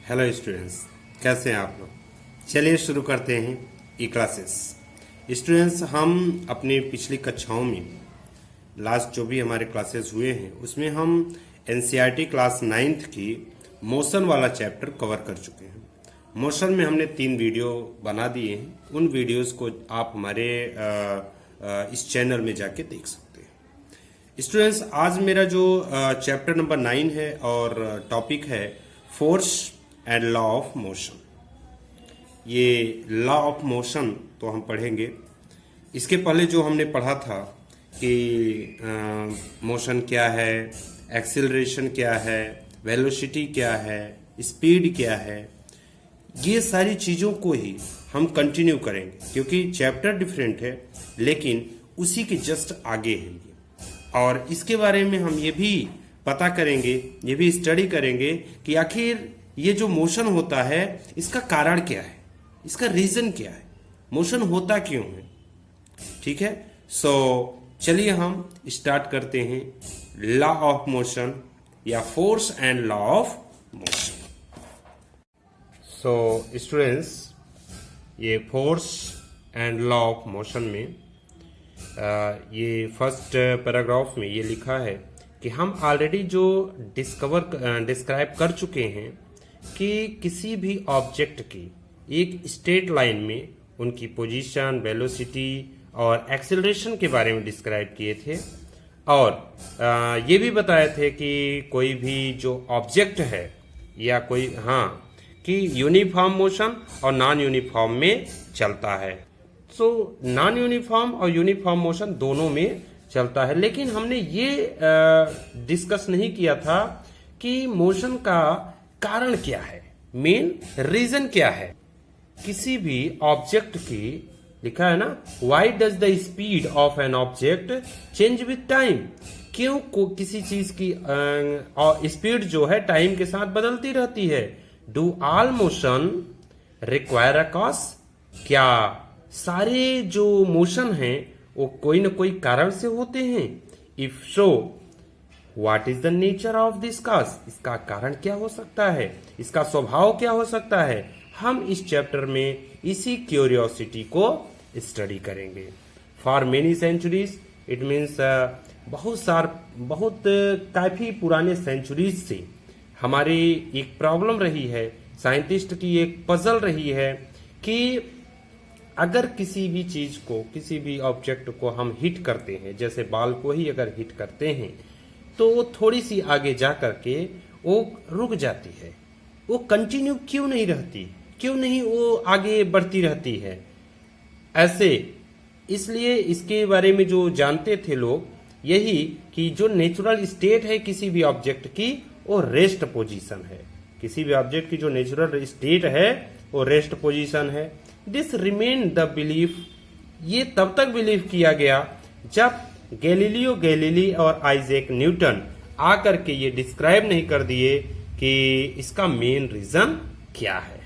Hello students, कैसे हैं आप लोग। चलिए शुरू करते हैं ई क्लासेस। स्टूडेंट्स, हम अपनी पिछली कक्षाओं में लास्ट जो भी हमारे क्लासेस हुए हैं उसमें हम एनसीईआरटी क्लास 9th की मोशन वाला चैप्टर कवर कर चुके हैं। मोशन में हमने 3 वीडियो बना दिए हैं। उन वीडियोस को आप हमारे इस चैनल में जाके देख सकते हैं। स्टूडेंट्स, आज मेरा जो चैप्टर नंबर 9 है और टॉपिक है force and law of motion. ये लॉ ऑफ मोशन तो हम पढ़ेंगे। इसके पहले जो हमने पढ़ा था कि मोशन क्या है, एक्सीलरेशन क्या है, वेलोसिटी क्या है, स्पीड क्या है, ये सारी चीज़ों को ही हम कंटिन्यू करेंगे क्योंकि चैप्टर डिफरेंट है लेकिन उसी के जस्ट आगे है ये। और इसके बारे में हम ये भी पता करेंगे, ये भी स्टडी करेंगे कि आखिर ये जो मोशन होता है इसका कारण क्या है, इसका रीजन क्या है, मोशन होता क्यों है। ठीक है, सो चलिए हम स्टार्ट करते हैं लॉ ऑफ मोशन या force and law of motion. So students, ये force and law of motion में ये फर्स्ट पैराग्राफ में ये लिखा है कि हम ऑलरेडी जो डिस्क्राइब कर चुके हैं कि किसी भी ऑब्जेक्ट की एक स्ट्रेट लाइन में उनकी पोजीशन, वेलोसिटी और एक्सेलरेशन के बारे में डिस्क्राइब किए थे। और ये भी बताए थे कि कोई भी जो ऑब्जेक्ट है या कोई कि यूनिफॉर्म मोशन और नॉन यूनिफॉर्म में चलता है। सो नॉन यूनिफॉर्म और यूनिफॉर्म मोशन दोनों में चलता है, लेकिन हमने ये डिस्कस नहीं किया था कि मोशन का कारण क्या है, मेन रीजन क्या है। किसी भी ऑब्जेक्ट की लिखा है ना, why does the speed of an object change with time. क्यों किसी चीज की स्पीड जो है टाइम के साथ बदलती रहती है। Do all motion require a cause. क्या सारे जो मोशन हैं वो कोई न कोई कारण से होते हैं। If so what is the nature of this cause. इसका कारण क्या हो सकता है, इसका स्वभाव क्या हो सकता है। हम इस चैप्टर में इसी क्यूरियोसिटी को स्टडी करेंगे। For many centuries, it means बहुत काफी पुराने सेंचुरीज से हमारी एक प्रॉब्लम रही है, साइंटिस्ट की एक पजल रही है कि अगर किसी भी चीज को, किसी भी ऑब्जेक्ट को हम हिट करते हैं, जैसे बॉल को ही अगर हिट करते हैं तो वो थोड़ी सी आगे जा करके वो रुक जाती है, वो कंटिन्यू क्यों नहीं रहती, क्यों नहीं वो आगे बढ़ती रहती है ऐसे। इसलिए इसके बारे में जो जानते थे लोग यही कि जो नेचुरल स्टेट है किसी भी ऑब्जेक्ट की वो रेस्ट पोजीशन है। किसी भी ऑब्जेक्ट की जो नेचुरल स्टेट है वो रेस्ट पोजीशन है। This remain the belief. ये तब तक बिलीव किया गया जब गैलीलियो गैलीली और आइजैक न्यूटन आकर के ये डिस्क्राइब नहीं कर दिए कि इसका मेन रीजन क्या है।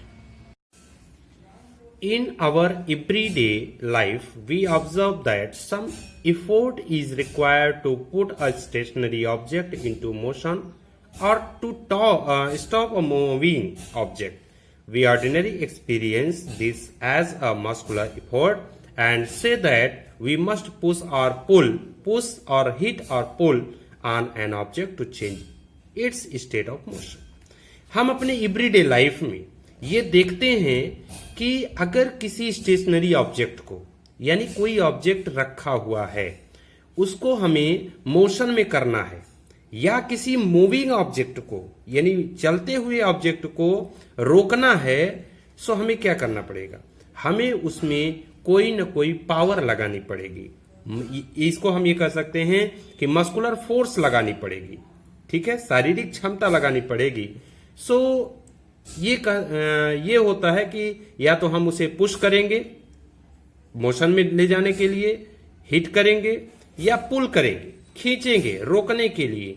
In our everyday life, we observe that some effort is required to put a stationary object into motion or to stop a moving object. We ordinarily experience this as a muscular effort and say that we must push or hit or pull on an object to change its state of motion. हम अपने everyday life में ये देखते हैं कि अगर किसी stationery object को, यानी कोई ऑब्जेक्ट रखा हुआ है, उसको हमें मोशन में करना है, या किसी मूविंग ऑब्जेक्ट को यानी चलते हुए ऑब्जेक्ट को रोकना है, सो हमें क्या करना पड़ेगा, हमें उसमें कोई न कोई पावर लगानी पड़ेगी। इसको हम ये कह सकते हैं कि मस्कुलर फोर्स लगानी पड़ेगी। ठीक है, शारीरिक क्षमता लगानी पड़ेगी। सो ये होता है कि या तो हम उसे पुश करेंगे मोशन में ले जाने के लिए, हिट करेंगे, या पुल करेंगे, खींचेंगे रोकने के लिए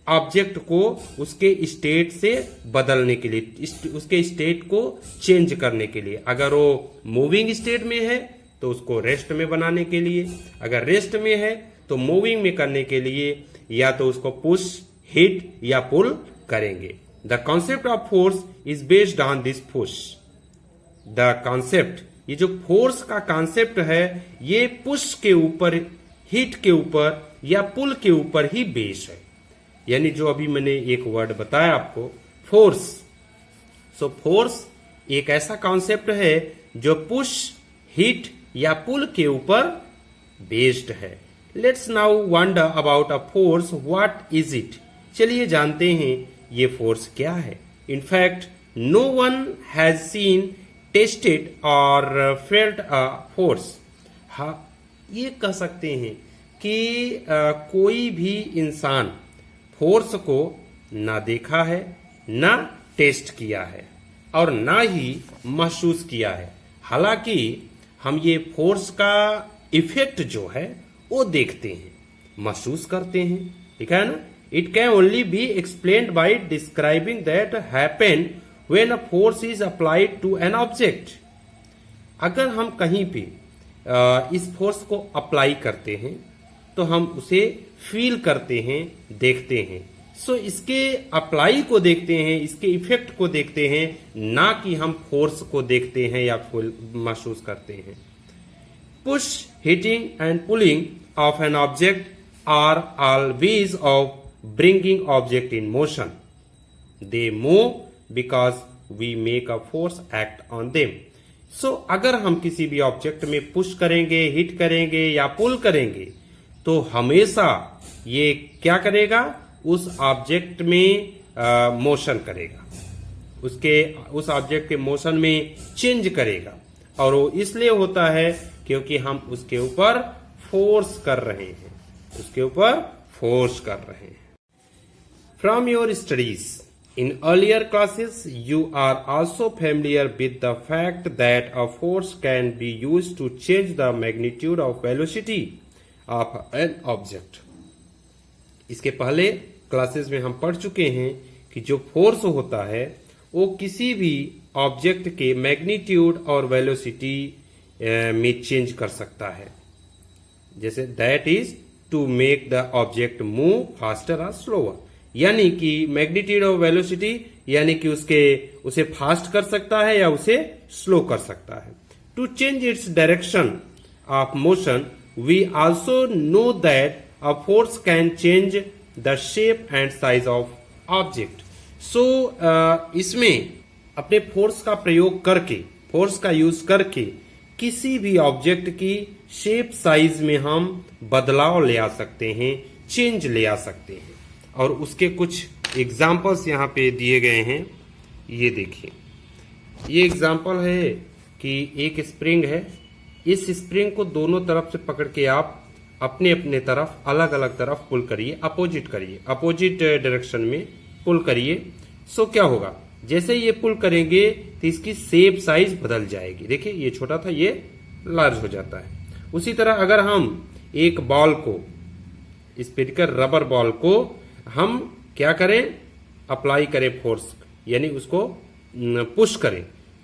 ऑब्जेक्ट को उसके स्टेट से बदलने के लिए, उसके स्टेट को चेंज करने के लिए। अगर वो मूविंग स्टेट में है तो उसको रेस्ट में बनाने के लिए, अगर रेस्ट में है तो मूविंग में करने के लिए या तो उसको पुश, हिट या पुल करेंगे। The concept of force is based on this push. The concept, ये जो फोर्स का कॉन्सेप्ट है ये पुश के ऊपर, हिट के ऊपर या पुल के ऊपर ही बेस है। यानी जो अभी मैंने एक वर्ड बताया आपको, फोर्स। सो फोर्स एक ऐसा कॉन्सेप्ट है जो पुश, हिट या पुल के ऊपर बेस्ड है। Let's now wonder about a force, what is it. चलिए जानते हैं ये फोर्स क्या है। In fact no one has seen, tested और फेल्ट अ फोर्स। हाँ, ये कह सकते हैं कि कोई भी इंसान फोर्स को ना देखा है, ना टेस्ट किया है और ना ही महसूस किया है। हालांकि हम ये फोर्स का इफेक्ट जो है वो देखते हैं, महसूस करते हैं, ठीक है ना। It can only be explained by describing that happen when a force is applied to an object. अगर हम कहीं पे इस फोर्स को अप्लाई करते हैं तो हम उसे फील करते हैं, देखते हैं। सो इसके अप्लाई को देखते हैं, इसके इफेक्ट को देखते हैं, ना कि हम फोर्स को देखते हैं या महसूस करते हैं। Push, hitting and pulling of an object are all ways of bringing object in motion. They move because we make a force act on them. So अगर हम किसी भी ऑब्जेक्ट में पुश करेंगे, हिट करेंगे या पुल करेंगे तो हमेशा ये क्या करेगा, उस ऑब्जेक्ट में मोशन करेगा, उस ऑब्जेक्ट के मोशन में चेंज करेगा। और वो इसलिए होता है क्योंकि हम उसके ऊपर फोर्स कर रहे हैं, उसके ऊपर फोर्स कर रहे हैं। From your studies in earlier classes, you are also familiar with the fact that a force can be used to change the magnitude of velocity of an object. इसके पहले क्लासेस में हम पढ़ चुके हैं कि जो फोर्स होता है वो किसी भी ऑब्जेक्ट के मैग्नीट्यूड और वेलोसिटी में चेंज कर सकता है। जैसे that is to make the object move faster और स्लोअर। यानी कि मैग्नीट्यूड ऑफ वेलोसिटी यानी कि उसे फास्ट कर सकता है या उसे स्लो कर सकता है। To change its direction of motion, we also know that a force can change the shape and size of object. So इसमें अपने फोर्स का प्रयोग करके, फोर्स का यूज करके किसी भी ऑब्जेक्ट की शेप साइज में हम बदलाव ले आ सकते हैं, चेंज ले आ सकते हैं। और उसके कुछ एग्जाम्पल्स यहाँ पे दिए गए हैं। ये देखिए, ये एग्जाम्पल है कि एक स्प्रिंग है। इस स्प्रिंग को दोनों तरफ से पकड़ के आप अपने अपने तरफ, अलग अलग तरफ पुल करिए, अपोजिट करिए, अपोजिट डायरेक्शन में पुल करिए। सो क्या होगा, जैसे ये पुल करेंगे तो इसकी शेप साइज बदल जाएगी। देखिए ये छोटा था, ये लार्ज हो जाता है। उसी तरह अगर हम एक बॉल को, स्फेरिकल रबर बॉल को हम क्या करें, अप्लाई करें फोर्स, यानी उसको पुश करें,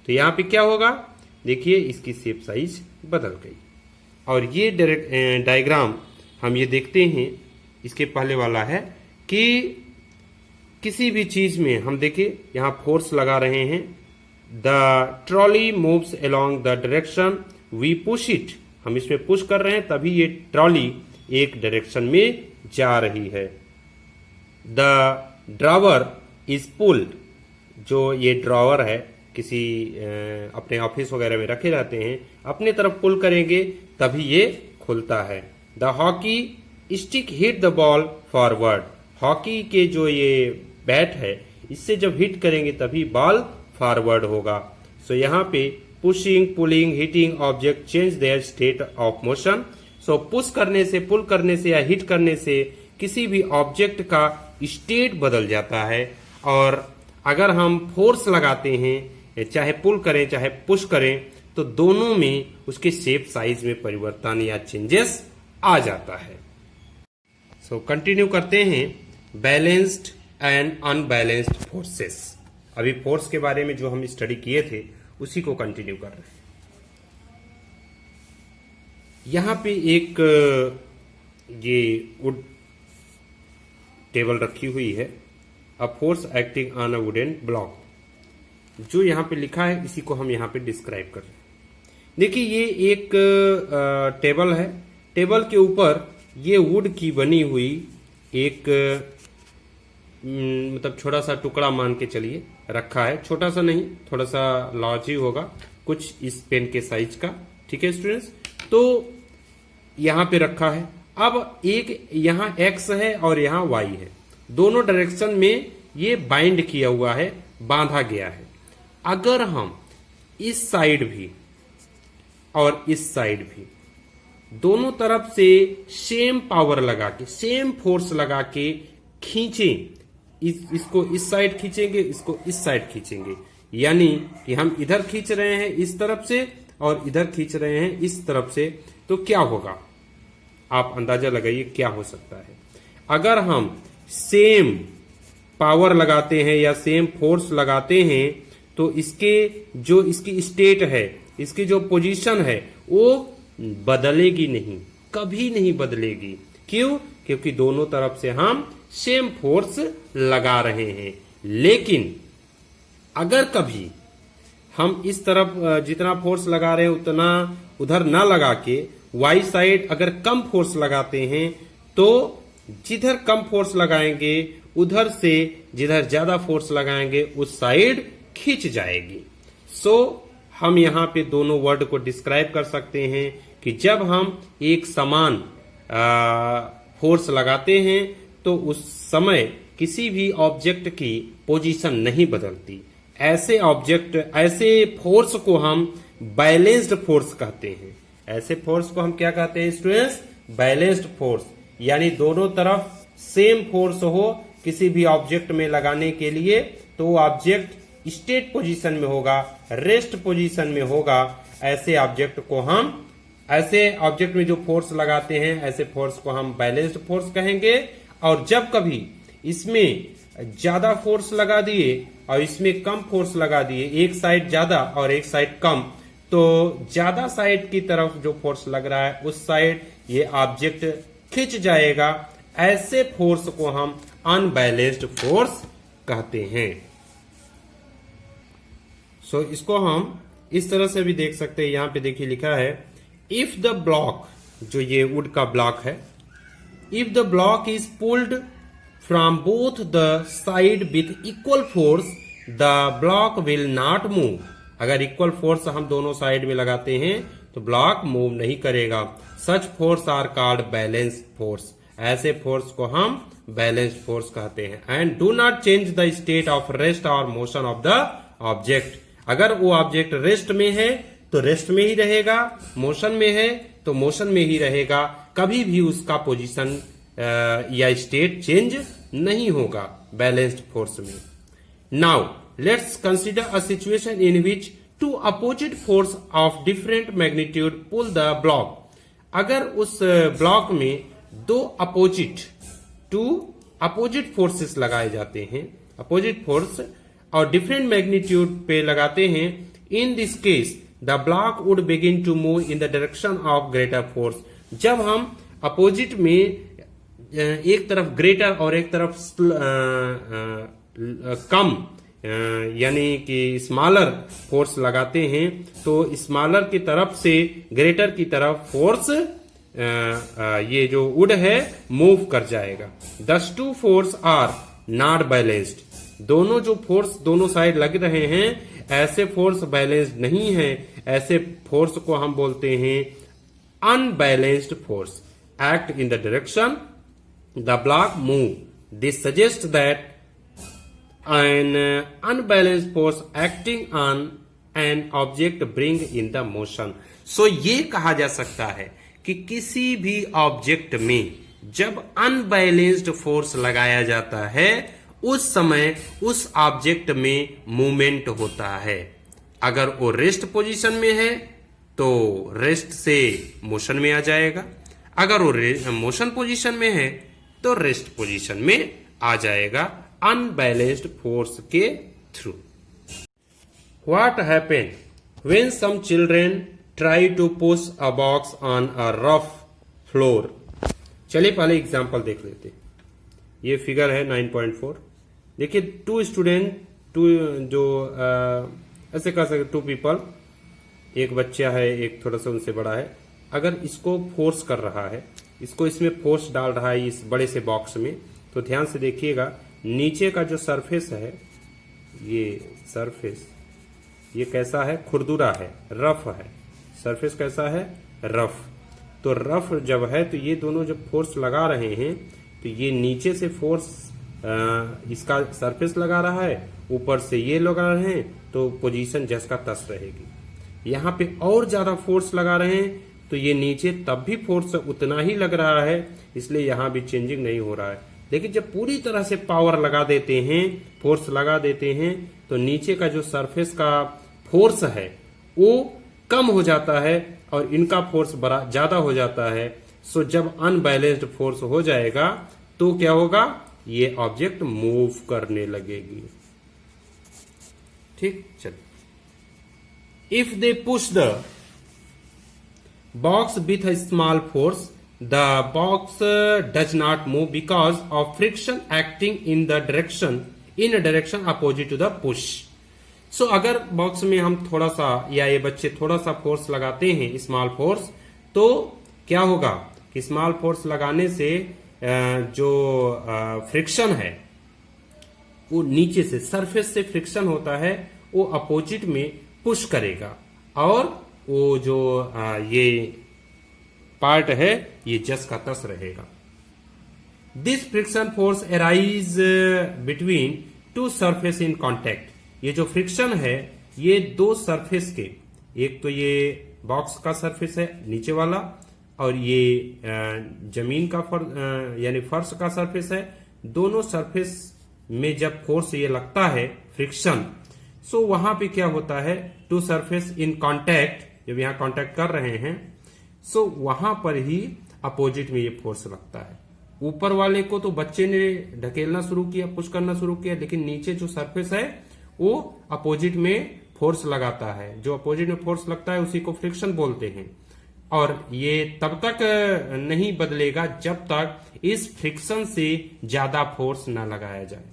तो यहाँ पे क्या होगा, देखिए इसकी शेप साइज बदल गई। और ये डायग्राम हम ये देखते हैं, इसके पहले वाला है कि किसी भी चीज में हम देखिए यहाँ फोर्स लगा रहे हैं। The trolley moves along the direction we push it. हम इसमें पुश कर रहे हैं तभी ये ट्रॉली एक डायरेक्शन में जा रही है। The drawer is pulled. जो ये ड्रावर है किसी अपने ऑफिस वगैरह में रखे जाते हैं, अपने तरफ पुल करेंगे तभी ये खुलता है। The hockey stick hit the ball forward. Hockey के जो ये बैट है, इससे जब हिट करेंगे तभी बॉल फॉरवर्ड होगा। सो यहाँ पे pushing, pulling, hitting object change their state of motion. So push करने से, पुल करने से या हिट करने से किसी भी ऑब्जेक्ट का स्टेट बदल जाता है। और अगर हम फोर्स लगाते हैं, चाहे पुल करें चाहे पुश करें, तो दोनों में उसके शेप साइज में परिवर्तन या चेंजेस आ जाता है। सो कंटिन्यू करते हैं, बैलेंस्ड एंड अनबैलेंस्ड फोर्सेस। अभी फोर्स के बारे में जो हम स्टडी किए थे उसी को कंटिन्यू कर रहे हैं। यहां पे एक ये वुड टेबल रखी हुई है a force acting on a wooden block. जो यहाँ पे लिखा है इसी को हम यहाँ पे डिस्क्राइब कर रहे हैं। देखिए ये एक टेबल है, टेबल के ऊपर ये वुड की बनी हुई एक मतलब छोटा सा टुकड़ा मान के चलिए रखा है, छोटा सा नहीं, थोड़ा सा लार्ज ही होगा, कुछ इस पेन के साइज का। ठीक है स्टूडेंट्स, तो यहाँ पे रखा है। अब एक यहाँ एक्स है और यहाँ वाई है, दोनों डायरेक्शन में ये बाइंड किया हुआ है, बांधा गया है। अगर हम इस साइड भी और इस साइड भी दोनों तरफ से सेम पावर लगा के, सेम फोर्स लगा के खींचें, इसको इस साइड खींचेंगे, इसको इस साइड खींचेंगे, यानी कि हम इधर खींच रहे हैं इस तरफ से और इधर खींच रहे हैं इस तरफ से, तो क्या होगा आप अंदाजा लगाइए क्या हो सकता है। अगर हम सेम पावर लगाते हैं या सेम फोर्स लगाते हैं तो इसके जो इसकी स्टेट है, इसकी जो पोजीशन है वो बदलेगी नहीं, कभी नहीं बदलेगी। क्यों? क्योंकि दोनों तरफ से हम सेम फोर्स लगा रहे हैं। लेकिन अगर कभी हम इस तरफ जितना फोर्स लगा रहे हैं उतना उधर ना लगा के वाई साइड अगर कम फोर्स लगाते हैं तो जिधर कम फोर्स लगाएंगे उधर से जिधर ज्यादा फोर्स लगाएंगे उस साइड खींच जाएगी। सो हम यहाँ पे दोनों वर्ड को डिस्क्राइब कर सकते हैं कि जब हम एक समान फोर्स लगाते हैं तो उस समय किसी भी ऑब्जेक्ट की पोजीशन नहीं बदलती। ऐसे ऑब्जेक्ट, ऐसे फोर्स को हम बैलेंस्ड फोर्स कहते हैं। ऐसे फोर्स को हम क्या कहते हैं स्टूडेंट्स? बैलेंस्ड फोर्स, यानी दोनों तरफ सेम फोर्स हो किसी भी ऑब्जेक्ट में लगाने के लिए, तो वो ऑब्जेक्ट स्टेट पोजीशन में होगा, रेस्ट पोजीशन में होगा। ऐसे ऑब्जेक्ट को हम, ऐसे ऑब्जेक्ट में जो फोर्स लगाते हैं ऐसे फोर्स को हम बैलेंस्ड फोर्स कहेंगे। और जब कभी इसमें ज्यादा फोर्स लगा दिए और इसमें कम फोर्स लगा दिए, एक साइड ज्यादा और एक साइड कम, तो ज्यादा साइड की तरफ जो फोर्स लग रहा है उस साइड ये ऑब्जेक्ट खिंच जाएगा। ऐसे फोर्स को हम अनबैलेंस्ड फोर्स कहते हैं। सो इसको हम इस तरह से भी देख सकते हैं। यहां पे देखिए लिखा है, इफ द ब्लॉक, जो ये वुड का ब्लॉक है, if the block is pulled from both the side with equal force the block will not move. अगर इक्वल फोर्स हम दोनों साइड में लगाते हैं तो ब्लॉक मूव नहीं करेगा। Such force are called balance force. ऐसे फोर्स को हम बैलेंस्ड फोर्स कहते हैं। And do not change the state of rest और मोशन ऑफ द ऑब्जेक्ट। अगर वो ऑब्जेक्ट रेस्ट में है तो रेस्ट में ही रहेगा, मोशन में है तो मोशन में ही रहेगा, कभी भी उसका पोजीशन या स्टेट चेंज नहीं होगा बैलेंस्ड फोर्स में। Now let's consider a situation in which two opposite force of different magnitude pull the block. अगर उस ब्लॉक में टू अपोजिट फोर्सेस लगाए जाते हैं, अपोजिट फोर्स और डिफरेंट मैग्नीट्यूड पे लगाते हैं, in this case the block would begin to move in the direction of greater force. जब हम अपोजिट में एक तरफ ग्रेटर और एक तरफ कम यानी कि स्मॉलर फोर्स लगाते हैं तो स्मॉलर की तरफ से ग्रेटर की तरफ फोर्स ये जो वुड है मूव कर जाएगा। Thus two force are not balanced. दोनों जो फोर्स दोनों साइड लग रहे हैं ऐसे फोर्स बैलेंस्ड नहीं है। ऐसे फोर्स को हम बोलते हैं unbalanced force. Act in the direction the block move. This suggest that an unbalanced force acting on an object bring in the motion। So ये कहा जा सकता है कि किसी भी ऑब्जेक्ट में जब अनबैलेंस्ड फोर्स लगाया जाता है उस समय उस ऑब्जेक्ट में मूवमेंट होता है। अगर वो रेस्ट पोजीशन में है तो रेस्ट से मोशन में आ जाएगा, अगर वो मोशन पोजीशन में है तो रेस्ट पोजीशन में आ जाएगा अनबैलेंस्ड फोर्स के through. What happen when some children try to push a box on a rough floor. चलिए पहले एग्जांपल देख लेते हैं। ये फिगर है 9.4। देखिए, टू स्टूडेंट, टू जो ऐसे कह सकते, टू पीपल, एक बच्चा है, एक थोड़ा सा उनसे बड़ा है। अगर इसको फोर्स कर रहा है, इसको इसमें फोर्स डाल रहा है इस बड़े से बॉक्स में, तो ध्यान से देखिएगा नीचे का जो सरफेस है, ये सरफेस ये कैसा है, खुरदुरा है, रफ है। सरफेस कैसा है, रफ। तो रफ जब है तो ये दोनों जब फोर्स लगा रहे हैं तो ये नीचे से फोर्स इसका सरफेस लगा रहा है, ऊपर से ये लगा रहे हैं, तो पोजीशन जस का तस रहेगी। यहाँ पे और ज्यादा फोर्स लगा रहे हैं तो ये नीचे तब भी फोर्स उतना ही लग रहा है, इसलिए यहाँ भी चेंजिंग नहीं हो रहा है। लेकिन जब पूरी तरह से पावर लगा देते हैं, फोर्स लगा देते हैं, तो नीचे का जो सरफेस का फोर्स है वो कम हो जाता है और इनका फोर्स बड़ा ज्यादा हो जाता है। सो जब अनबैलेंस्ड फोर्स हो जाएगा तो क्या होगा, ये ऑब्जेक्ट मूव करने लगेगी। ठीक, चलिए। If they push the box with a small force, the box does not move because of friction acting in direction opposite to the push. So अगर बॉक्स में हम थोड़ा सा, या ये बच्चे थोड़ा सा फोर्स लगाते हैं, स्मॉल फोर्स, तो क्या होगा कि स्मॉल फोर्स लगाने से जो फ्रिक्शन है वो नीचे से, सरफेस से फ्रिक्शन होता है, वो अपोजिट में पुश करेगा और वो जो ये पार्ट है ये जस का तस रहेगा। This friction force arise between two surface in contact. ये जो फ्रिक्शन है ये दो सरफेस के, एक तो ये बॉक्स का सरफेस है नीचे वाला, और ये जमीन का यानी फर्श का सरफेस है। दोनों सरफेस में जब फोर्स ये लगता है फ्रिक्शन, सो वहां पे क्या होता है, टू सरफेस इन कांटेक्ट, जब यहां कांटेक्ट कर रहे हैं, सो वहां पर ही अपोजिट में ये फोर्स लगता है। ऊपर वाले को तो बच्चे ने ढकेलना शुरू किया, पुश करना शुरू किया, लेकिन नीचे जो सरफेस है वो अपोजिट में फोर्स लगाता है। जो अपोजिट में फोर्स लगता है उसी को फ्रिक्शन बोलते हैं। और ये तब तक नहीं बदलेगा जब तक इस फ्रिक्शन से ज्यादा फोर्स न लगाया जाए।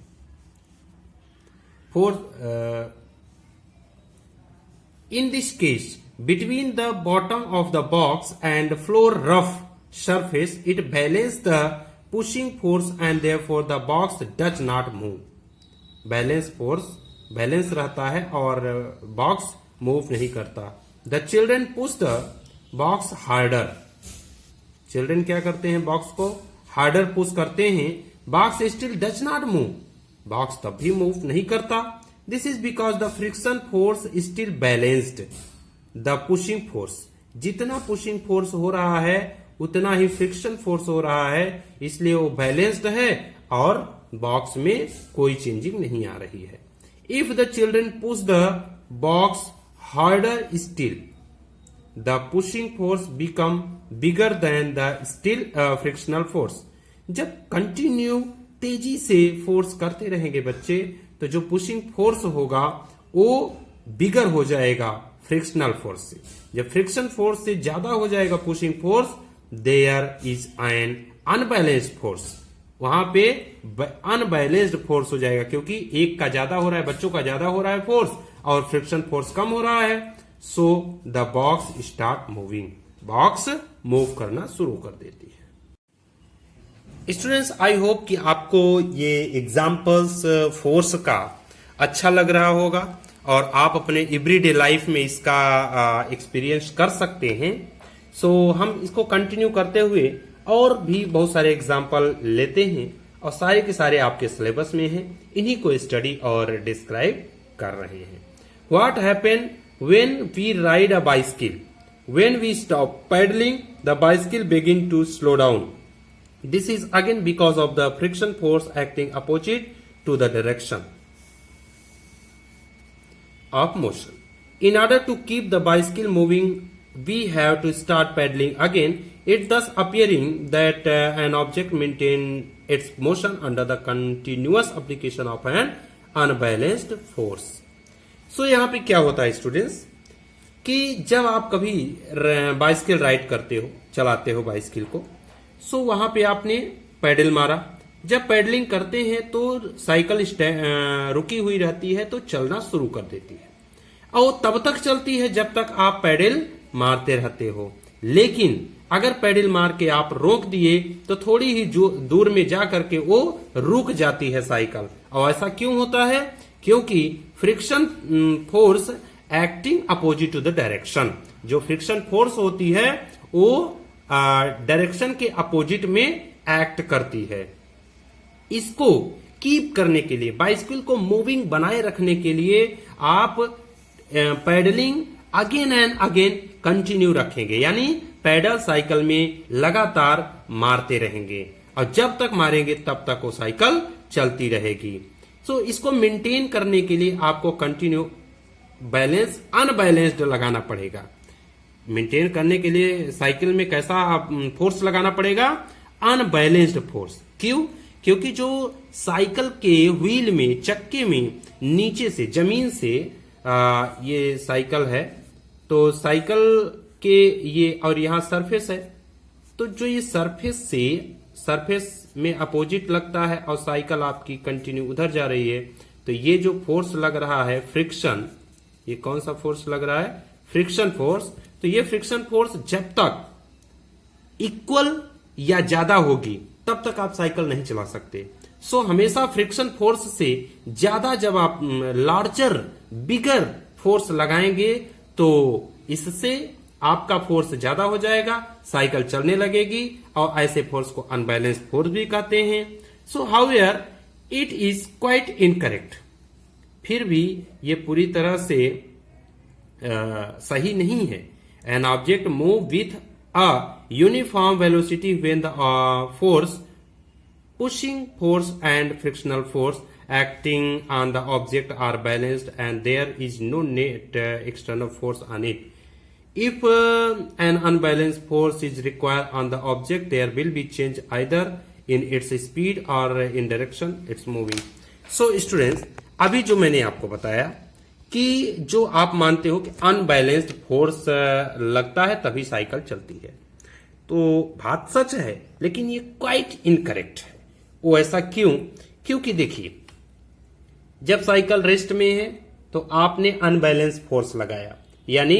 In this case, between the bottom of the box and floor rough surface, it balances the pushing force and therefore the box does not move. Balance रहता है और बॉक्स मूव नहीं करता। The children push the box harder. Children क्या करते हैं, box को harder push करते हैं, box still does not move, box तब भी मूव नहीं करता। This is because the friction force still balanced the pushing force. जितना पुशिंग फोर्स हो रहा है उतना ही फ्रिक्शन फोर्स हो रहा है, इसलिए वो बैलेंस्ड है और बॉक्स में कोई चेंजिंग नहीं आ रही है। If the children push the box harder still, the pushing force become bigger than the still frictional force. जब कंटिन्यू तेजी से फोर्स करते रहेंगे बच्चे, तो जो पुशिंग फोर्स होगा वो बिगर हो जाएगा फ्रिक्शनल फोर्स से। जब फ्रिक्शन फोर्स से ज्यादा हो जाएगा pushing force, there is an unbalanced force. वहां पे अनबैलेंस्ड फोर्स हो जाएगा, क्योंकि एक का ज्यादा हो रहा है, बच्चों का ज्यादा हो रहा है फोर्स, और फ्रिक्शन फोर्स कम हो रहा है। So the box start moving, box move करना शुरू कर देती है। स्टूडेंट्स, आई होप कि आपको ये एग्जाम्पल्स फोर्स का अच्छा लग रहा होगा और आप अपने एवरीडे लाइफ में इसका एक्सपीरियंस कर सकते हैं। सो हम इसको कंटिन्यू करते हुए और भी बहुत सारे एग्जाम्पल लेते हैं और सारे के सारे आपके सिलेबस में हैं, इन्हीं को स्टडी और डिस्क्राइब कर रहे हैं। What happen when we ride a bicycle? When we stop pedalling, the bicycle begin to slow down. This is again because of the friction force acting opposite to the direction of motion. In order to keep the bicycle moving, we have to start pedaling again. It thus appearing that an object maintain its motion under the continuous application of an unbalanced force. So यहाँ पे क्या होता है students, कि जब आप कभी bicycle ride करते हो, चलाते हो बाइसिकल को, सो वहां पे आपने पैडल मारा, जब पेडलिंग करते हैं तो साइकिल रुकी हुई रहती है तो चलना शुरू कर देती है और तब तक चलती है जब तक आप पेडल मारते रहते हो। लेकिन अगर पेडल मार के आप रोक दिए तो थोड़ी ही दूर में जा करके वो रुक जाती है साइकिल। और ऐसा क्यों होता है? क्योंकि friction force acting opposite to the direction, जो फ्रिक्शन फोर्स होती है वो डायरेक्शन के अपोजिट में एक्ट करती है। इसको कीप करने के लिए, बाइसिकल को मूविंग बनाए रखने के लिए आप pedalling again and again continue रखेंगे, यानी पैडल साइकिल में लगातार मारते रहेंगे और जब तक मारेंगे तब तक वो साइकिल चलती रहेगी। सो इसको मेंटेन करने के लिए आपको कंटिन्यू बैलेंस अनबैलेंस्ड लगाना पड़ेगा। मेंटेन करने के लिए साइकिल में कैसा फोर्स लगाना पड़ेगा? Unbalanced force. क्यों? क्योंकि जो साइकिल के व्हील में, चक्के में नीचे से, जमीन से ये साइकिल है तो साइकिल के ये और यहां सरफेस है, तो जो ये सरफेस में अपोजिट लगता है और साइकिल आपकी कंटिन्यू उधर जा रही है, तो ये जो फोर्स लग रहा है फ्रिक्शन, ये कौन सा फोर्स लग रहा है? Friction force. तो ये फ्रिक्शन फोर्स जब तक इक्वल या ज्यादा होगी तब तक आप साइकिल नहीं चला सकते। सो हमेशा फ्रिक्शन फोर्स से ज्यादा जब आप लार्जर बिगर फोर्स लगाएंगे तो इससे आपका फोर्स ज्यादा हो जाएगा, साइकिल चलने लगेगी और ऐसे फोर्स को अनबैलेंस्ड फोर्स भी कहते हैं। सो however it is quite incorrect. फिर भी ये पूरी तरह से सही नहीं है। An object move with a uniform velocity when the force pushing force and frictional force acting on the object are balanced and there is no net external force on it. If an unbalanced force is required on the object, there will be change either in its speed or in direction it's moving. So students, अभी जो मैंने आपको बताया कि जो आप मानते हो कि अनबैलेंस्ड फोर्स लगता है तभी साइकिल चलती है, तो बात सच है लेकिन ये क्वाइट इनकरेक्ट है। वो ऐसा क्यों? क्योंकि देखिए, जब साइकिल रेस्ट में है तो आपने अनबैलेंस फोर्स लगाया, यानी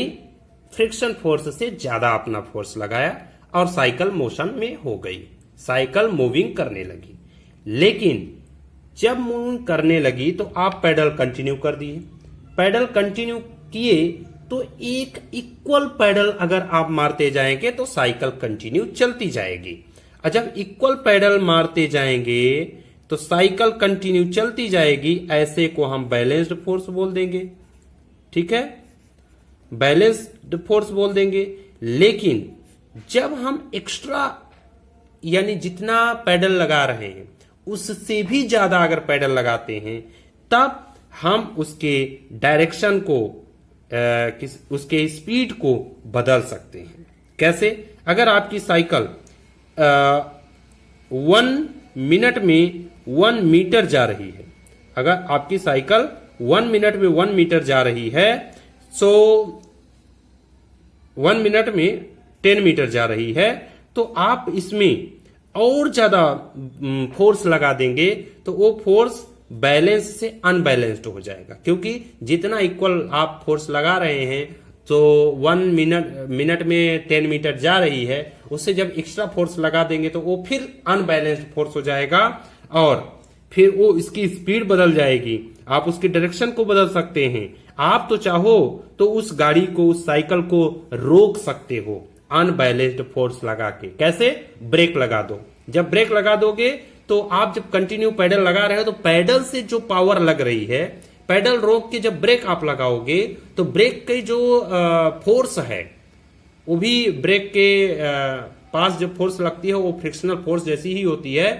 फ्रिक्शन फोर्स से ज्यादा अपना फोर्स लगाया और साइकिल मोशन में हो गई, साइकिल मूविंग करने लगी। लेकिन जब मूविंग करने लगी तो आप पेडल कंटिन्यू कर दिए। पेडल कंटिन्यू किए तो एक इक्वल पेडल अगर आप मारते जाएंगे तो साइकिल कंटिन्यू चलती जाएगी, और जब इक्वल पेडल मारते जाएंगे तो साइकिल कंटिन्यू चलती जाएगी। ऐसे को हम बैलेंस्ड फोर्स बोल देंगे, ठीक है, बैलेंस्ड फोर्स बोल देंगे। लेकिन जब हम एक्स्ट्रा, यानी जितना पेडल लगा रहे हैं उससे भी ज्यादा अगर पेडल लगाते हैं, तब हम उसके डायरेक्शन को, उसके स्पीड को बदल सकते हैं। कैसे? अगर आपकी साइकिल 1 मिनट में 1 मीटर जा रही है, अगर आपकी साइकिल 1 मिनट में 1 मीटर जा रही है, सो 1 मिनट में 10 मीटर जा रही है, तो आप इसमें और ज्यादा फोर्स लगा देंगे तो वो फोर्स बैलेंस से अनबैलेंस्ड हो जाएगा। क्योंकि जितना इक्वल आप फोर्स लगा रहे हैं तो 1 मिनट में 10 मीटर जा रही है, उससे जब एक्स्ट्रा फोर्स लगा देंगे तो वो फिर अनबैलेंस्ड फोर्स हो जाएगा और फिर वो इसकी स्पीड बदल जाएगी। आप उसकी डायरेक्शन को बदल सकते हैं। आप तो चाहो तो उस गाड़ी को, उस साइकिल को रोक सकते हो अनबैलेंस्ड फोर्स लगा के। कैसे? ब्रेक लगा दो। जब ब्रेक लगा दोगे तो आप जब कंटिन्यू पैडल लगा रहे हो तो पैडल से जो पावर लग रही है, पैडल रोक के जब ब्रेक आप लगाओगे तो ब्रेक की जो फोर्स है वो भी ब्रेक के पास जो फोर्स लगती है वो फ्रिक्शनल फोर्स जैसी ही होती है,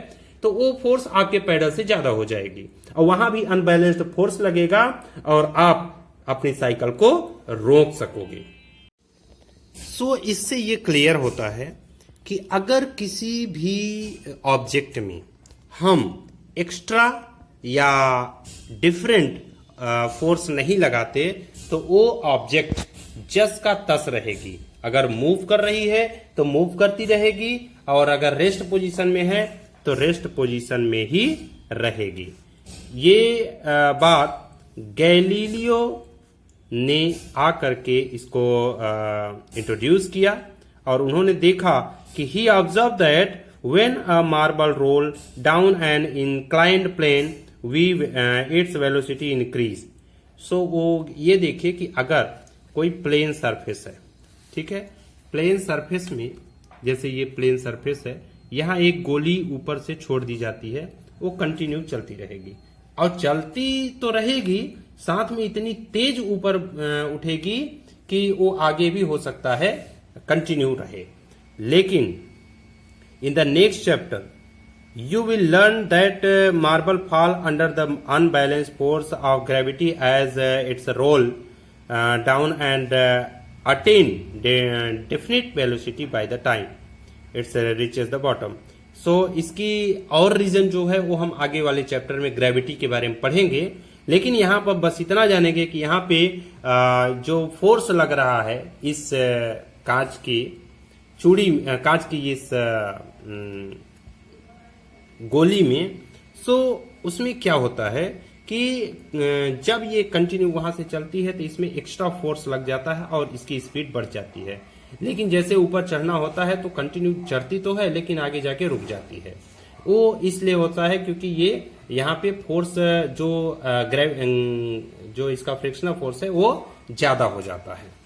तो वो फोर्स आपके पैडल से ज्यादा हो जाएगी और वहां भी अनबैलेंस्ड फोर्स लगेगा और आप अपनी साइकिल को रोक सकोगे। सो इससे ये क्लियर होता है कि अगर किसी भी ऑब्जेक्ट में हम एक्स्ट्रा या डिफरेंट फोर्स नहीं लगाते तो वो ऑब्जेक्ट जस का तस रहेगी। अगर मूव कर रही है तो मूव करती रहेगी और अगर रेस्ट पोजीशन में है तो रेस्ट पोजीशन में ही रहेगी। ये बात गैलीलियो ने आकर के इसको इंट्रोड्यूस किया और उन्होंने देखा कि he observe that when a marble roll down an inclined plane we its velocity increase. So वो ये देखे कि अगर कोई प्लेन सरफेस है, ठीक है, प्लेन सरफेस में जैसे ये प्लेन सरफेस है, यहाँ एक गोली ऊपर से छोड़ दी जाती है, वो कंटिन्यू चलती रहेगी और चलती तो रहेगी, साथ में इतनी तेज ऊपर उठेगी कि वो आगे भी हो सकता है कंटिन्यू रहे। लेकिन in the next chapter you will learn that marble fall under the unbalanced force of gravity as its roll down and attain the definite velocity by the time it reaches the bottom. So इसकी और reason जो है वो हम आगे वाले chapter में gravity के बारे में पढ़ेंगे, लेकिन यहाँ पर बस इतना जानेंगे कि यहाँ पे जो फोर्स लग रहा है इस कांच की चूड़ी, कांच की इस गोली में, सो उसमें क्या होता है कि जब ये कंटिन्यू वहां से चलती है तो इसमें एक्स्ट्रा फोर्स लग जाता है और इसकी स्पीड बढ़ जाती है। लेकिन जैसे ऊपर चढ़ना होता है तो कंटिन्यू चढ़ती तो है लेकिन आगे जाके रुक जाती है। वो इसलिए होता है क्योंकि ये यहाँ पे फोर्स जो इसका फ्रिक्शनल फोर्स है वो ज्यादा हो जाता है।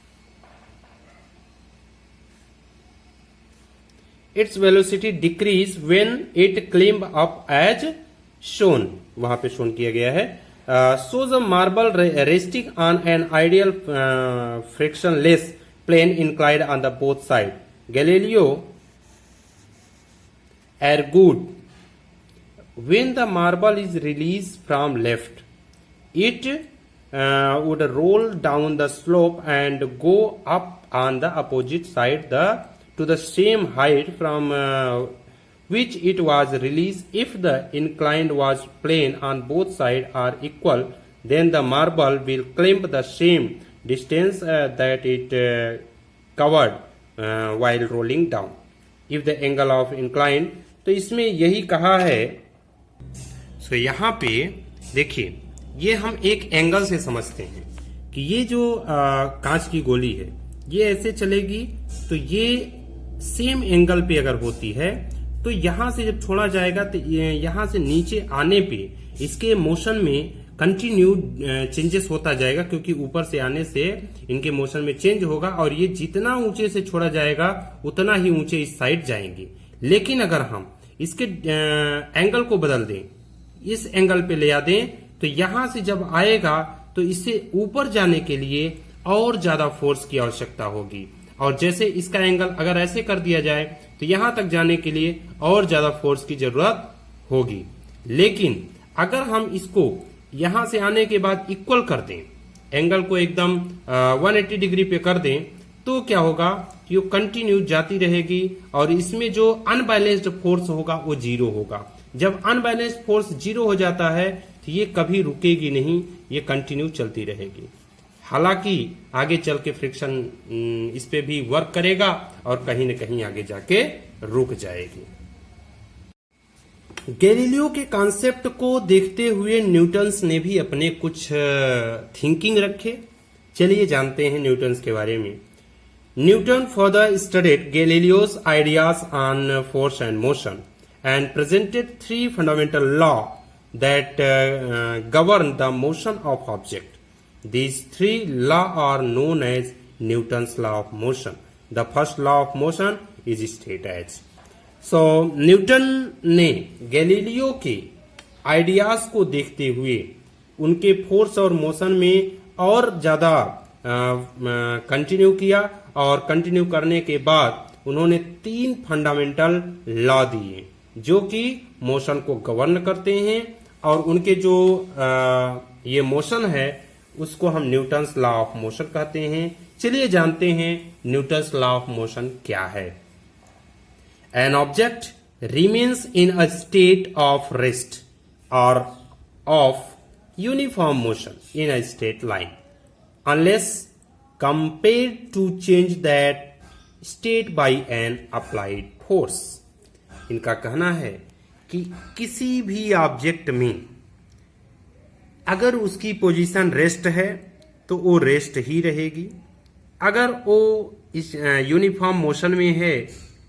Its velocity decrease when it climb up as shown, वहां पे shown किया गया है। So the marble resting on an ideal frictionless plane inclined on the both side. Galileo argued when the marble is released from left, it would roll down the slope and go up on the opposite side to the same height from which it was released. If the incline was plane on both sides are equal, then the marble will climb the same distance that it covered while rolling down. If the angle of incline, तो इसमें यही कहा है। सो यहाँ पे देखिए, ये हम एक एंगल से समझते हैं कि ये जो कांच की गोली है ये ऐसे चलेगी, तो ये सेम एंगल पे अगर होती है तो यहां से जब छोड़ा जाएगा तो यहां से नीचे आने पे इसके मोशन में कंटिन्यू चेंजेस होता जाएगा, क्योंकि ऊपर से आने से इनके मोशन में चेंज होगा और ये जितना ऊंचे से छोड़ा जाएगा उतना ही ऊंचे इस साइड जाएंगे। लेकिन अगर हम इसके एंगल को बदल दें, इस एंगल पे ले आ दें, तो यहां से जब आएगा तो इससे ऊपर जाने के लिए और ज्यादा फोर्स की आवश्यकता होगी, और जैसे इसका एंगल अगर ऐसे कर दिया जाए तो यहां तक जाने के लिए और ज्यादा फोर्स की जरूरत होगी। लेकिन अगर हम इसको यहां से आने के बाद इक्वल कर दें, एंगल को एकदम 180 डिग्री पे कर दें, तो क्या होगा कि वो कंटिन्यू जाती रहेगी और इसमें जो अनबैलेंस्ड फोर्स होगा वो जीरो होगा। जब अनबैलेंस्ड फोर्स जीरो हो जाता है तो ये कभी रुकेगी नहीं, ये कंटिन्यू चलती रहेगी। हालांकि आगे चल के फ्रिक्शन इस पे भी वर्क करेगा और कहीं न कहीं आगे जाके रुक जाएगी। गैलीलियो के कॉन्सेप्ट को देखते हुए न्यूटन्स ने भी अपने कुछ थिंकिंग रखे। चलिए जानते हैं न्यूटन्स के बारे में। Newton further studied Galileo's ideas on force and motion and presented 3 fundamental law that govern the motion of object. These 3 laws are known as Newton's law of motion. The first law of motion is straight edge. So Newton ने Galileo के ideas को देखते हुए उनके force और motion में और ज्यादा कंटिन्यू किया, और कंटिन्यू करने के बाद उन्होंने 3 फंडामेंटल लॉ दिए जो कि मोशन को गवर्न करते हैं, और उनके जो ये मोशन है उसको हम न्यूटन्स लॉ ऑफ मोशन कहते हैं। चलिए जानते हैं न्यूटन्स लॉ ऑफ मोशन क्या है। An object remains in a state of rest और of uniform motion in a straight line unless compared to change that state by an applied force. इनका कहना है कि किसी भी ऑब्जेक्ट में अगर उसकी पोजीशन रेस्ट है तो वो रेस्ट ही रहेगी, अगर वो इस यूनिफॉर्म मोशन में है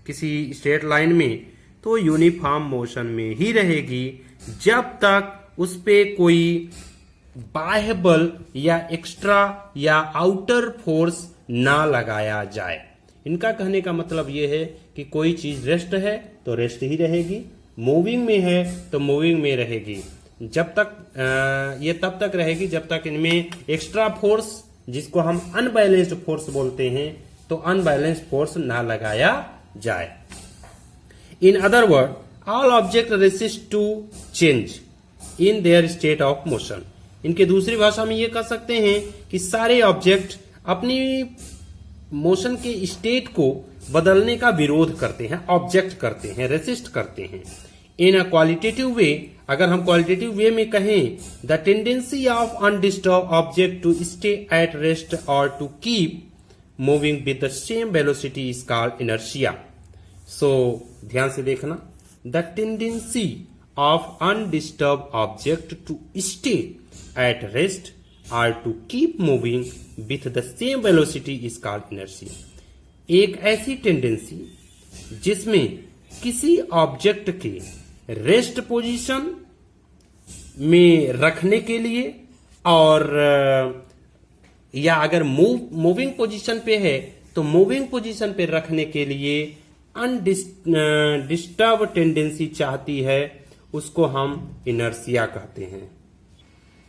किसी स्ट्रेट लाइन में तो यूनिफॉर्म मोशन में ही रहेगी, जब तक उस पे कोई बाह्य बल या एक्स्ट्रा या आउटर फोर्स ना लगाया जाए। इनका कहने का मतलब ये है कि कोई चीज रेस्ट है तो रेस्ट ही रहेगी, मूविंग में है तो मूविंग में रहेगी, जब तक ये तब तक रहेगी जब तक इनमें एक्स्ट्रा फोर्स, जिसको हम अनबैलेंस्ड फोर्स बोलते हैं, तो अनबैलेंस्ड फोर्स ना लगाया जाए। In other word, all object resist to change in their state of motion. इनके दूसरी भाषा में ये कह सकते हैं कि सारे ऑब्जेक्ट अपनी मोशन के स्टेट को बदलने का विरोध करते हैं, ऑब्जेक्ट करते हैं, रेसिस्ट करते हैं। इन अ क्वालिटेटिव वे, अगर हम क्वालिटेटिव वे में कहें, the tendency of undisturbed object to stay at rest और to keep moving with the same velocity is called inertia. So ध्यान से देखना, the tendency of undisturbed object to stay at rest और to keep moving with the same velocity is called inertia. एक ऐसी tendency जिसमें किसी object के rest position में रखने के लिए और या अगर मूविंग पोजीशन पे है तो मूविंग पोजीशन पे रखने के लिए अनडिस्टर्ब टेंडेंसी चाहती है, उसको हम इनर्शिया कहते हैं।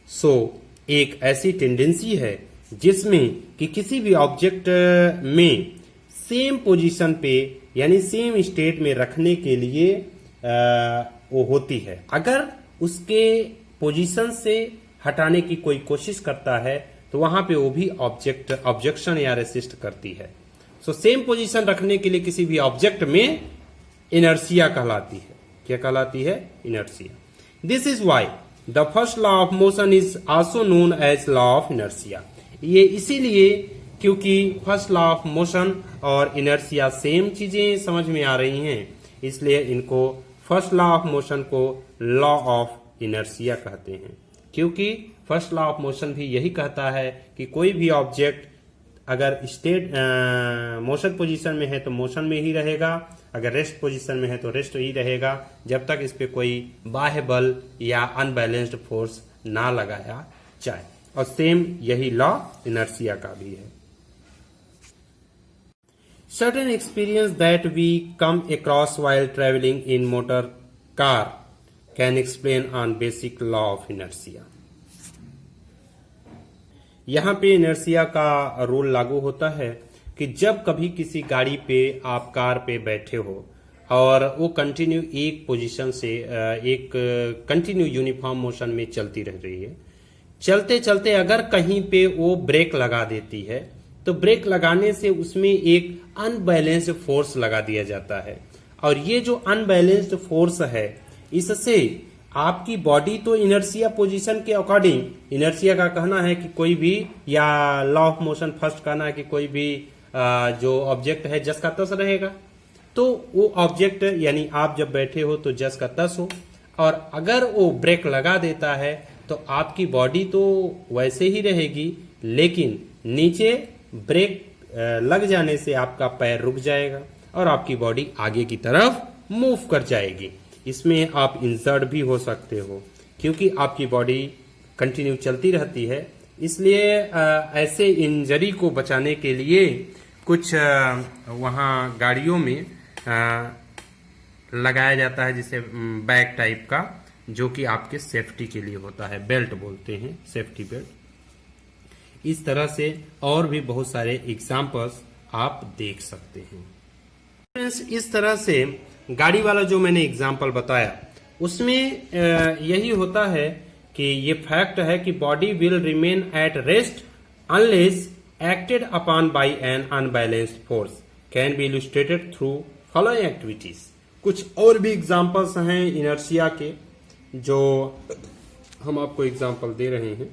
सो एक ऐसी टेंडेंसी है जिसमें कि किसी भी ऑब्जेक्ट में सेम पोजीशन पे यानी सेम स्टेट में रखने के लिए वो होती है, अगर उसके पोजीशन से हटाने की कोई कोशिश करता है तो वहां पे वो भी ऑब्जेक्शन या रेसिस्ट करती है। सो सेम पोजीशन रखने के लिए किसी भी ऑब्जेक्ट में इनर्शिया कहलाती है। क्या कहलाती है? Inertia. This is why the first law of motion is also known as law of inertia. ये इसीलिए क्योंकि फर्स्ट लॉ ऑफ मोशन और इनर्शिया सेम चीजें समझ में आ रही हैं, इसलिए इनको फर्स्ट लॉ ऑफ मोशन को लॉ ऑफ इनर्शिया कहते हैं। क्योंकि फर्स्ट लॉ ऑफ मोशन भी यही कहता है कि कोई भी ऑब्जेक्ट अगर स्टेट मोशन पोजीशन में है तो मोशन में ही रहेगा, अगर रेस्ट पोजीशन में है तो रेस्ट ही रहेगा, जब तक इस पे कोई बाह्य बल या अनबैलेंस्ड फोर्स ना लगाया जाए। और सेम यही लॉ इनर्शिया का भी है। Certain experience that we come across while traveling in motor car can explain on basic law of inertia. यहाँ पे इनर्शिया का रूल लागू होता है कि जब कभी किसी गाड़ी पे आप कार पे बैठे हो और वो कंटिन्यू एक पोजीशन से एक कंटिन्यू यूनिफॉर्म मोशन में चलती रह रही है, चलते चलते अगर कहीं पे वो ब्रेक लगा देती है तो ब्रेक लगाने से उसमें एक अनबैलेंस्ड फोर्स लगा दिया जाता है। और ये जो अनबैलेंस्ड फोर्स है, इससे आपकी बॉडी तो इनर्शिया पोजीशन के अकॉर्डिंग, इनर्शिया का कहना है कि कोई भी, या लॉ ऑफ मोशन फर्स्ट कहना है कि कोई भी जो ऑब्जेक्ट है जस का तस रहेगा, तो वो ऑब्जेक्ट यानी आप जब बैठे हो तो जस का तस हो, और अगर वो ब्रेक लगा देता है तो आपकी बॉडी तो वैसे ही रहेगी, लेकिन नीचे ब्रेक लग जाने से आपका पैर रुक जाएगा और आपकी बॉडी आगे की तरफ मूव कर जाएगी। इसमें आप इंजर्ड भी हो सकते हो क्योंकि आपकी बॉडी कंटिन्यू चलती रहती है। इसलिए ऐसे इंजरी को बचाने के लिए कुछ वहाँ गाड़ियों में लगाया जाता है, जिसे बैग टाइप का, जो कि आपके सेफ्टी के लिए होता है, बेल्ट बोलते हैं, सेफ्टी बेल्ट। इस तरह से और भी बहुत सारे एग्जाम्पल्स आप देख सकते हैं। फ्रेंड्स, इस तरह से गाड़ी वाला जो मैंने एग्जाम्पल बताया उसमें यही होता है कि ये फैक्ट है कि body will remain at rest unless acted upon bye N unbalanced force can be illustrated through following activities. कुछ और भी एग्जाम्पल्स हैं इनर्शिया के जो हम आपको एग्जाम्पल दे रहे हैं।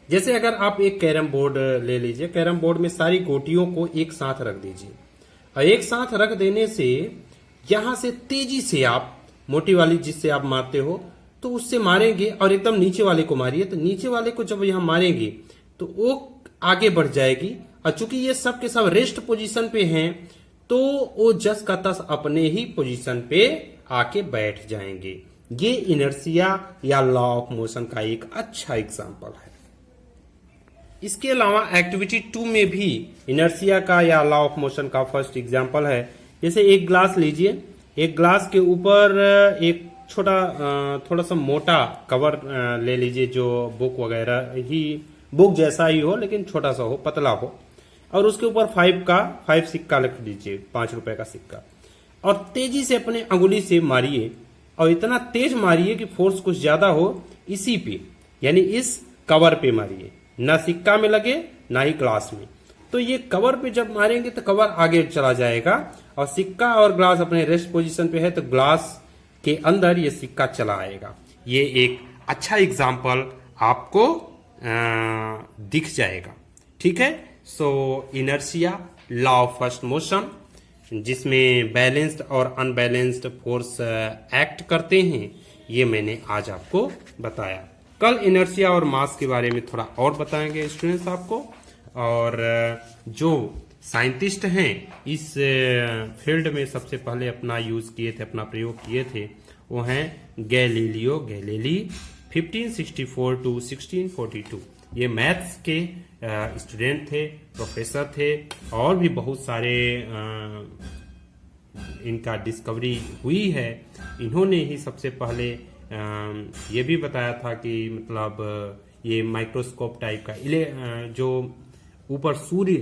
जैसे अगर आप एक कैरम बोर्ड ले लीजिए, कैरम बोर्ड में सारी गोटियों को एक साथ रख दीजिए और एक साथ रख देने से यहां से तेजी से आप मोटी वाली जिससे आप मारते हो, तो उससे मारेंगे और एकदम नीचे वाले को मारिए, तो नीचे वाले को जब यहां मारेंगे तो वो आगे बढ़ जाएगी। और चूंकि ये सब के सब रेस्ट पोजीशन पे हैं, तो वो जस का तस अपने ही पोजीशन पे आके बैठ जाएंगे। ये इनर्शिया या लॉ ऑफ मोशन का एक अच्छा एग्जांपल है। इसके अलावा एक्टिविटी 2 में भी इनर्शिया का या लॉ ऑफ मोशन का फर्स्ट एग्जांपल है। जैसे एक ग्लास लीजिए, एक ग्लास के ऊपर एक छोटा थोड़ा सा मोटा कवर ले लीजिए, जो बुक वगैरह ही, बुक जैसा ही हो लेकिन छोटा सा हो, पतला हो, और उसके ऊपर 5 सिक्का लिख दीजिए, 5 रुपए का सिक्का, और तेजी से अपने अंगुली से मारिए, और इतना तेज मारिए कि फोर्स कुछ ज्यादा हो इसी पे, यानी इस कवर पे मारिए, ना सिक्का में लगे ना ही ग्लास में। तो ये कवर पे जब मारेंगे तो कवर आगे चला जाएगा, और सिक्का और ग्लास अपने रेस्ट पोजीशन पे है, तो ग्लास के अंदर ये सिक्का चला आएगा। ये एक अच्छा एग्जाम्पल आपको दिख जाएगा। ठीक है, so inertia, law of first motion, जिसमें बैलेंस्ड और अनबैलेंस्ड फोर्स एक्ट करते हैं, ये मैंने आज आपको बताया। कल इनर्शिया और मास के बारे में थोड़ा और बताएंगे स्टूडेंट्स आपको। और जो साइंटिस्ट हैं इस फील्ड में सबसे पहले अपना यूज किए थे, अपना प्रयोग किए थे, वो हैं गैलीलियो गैलीली, 1564 टू 1642। ये मैथ्स के स्टूडेंट थे, प्रोफेसर थे, और भी बहुत सारे इनका डिस्कवरी हुई है। इन्होंने ही सबसे पहले ये भी बताया था कि मतलब ये माइक्रोस्कोप टाइप का जो ऊपर सूर्य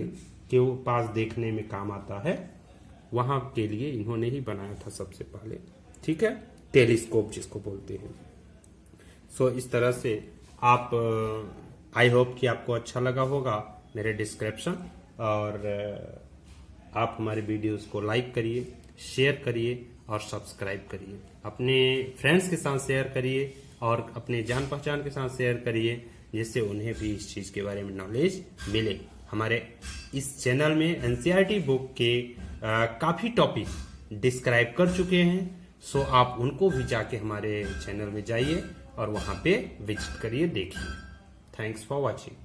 के पास देखने में काम आता है, वहां के लिए इन्होंने ही बनाया था सबसे पहले। ठीक है, टेलीस्कोप जिसको बोलते हैं। सो इस तरह से आप, आई होप कि आपको अच्छा लगा होगा मेरे डिस्क्रिप्शन, और आप हमारे वीडियोस को लाइक करिए, शेयर करिए और सब्सक्राइब करिए। अपने फ्रेंड्स के साथ शेयर करिए और अपने जान पहचान के साथ शेयर करिए, जिससे उन्हें भी इस चीज़ के बारे में नॉलेज मिले। हमारे इस चैनल में एनसीईआरटी बुक के काफ़ी टॉपिक डिस्क्राइब कर चुके हैं, सो आप उनको भी जाके हमारे चैनल में जाइए और वहाँ पे विजिट करिए, देखिए। Thanks for watching.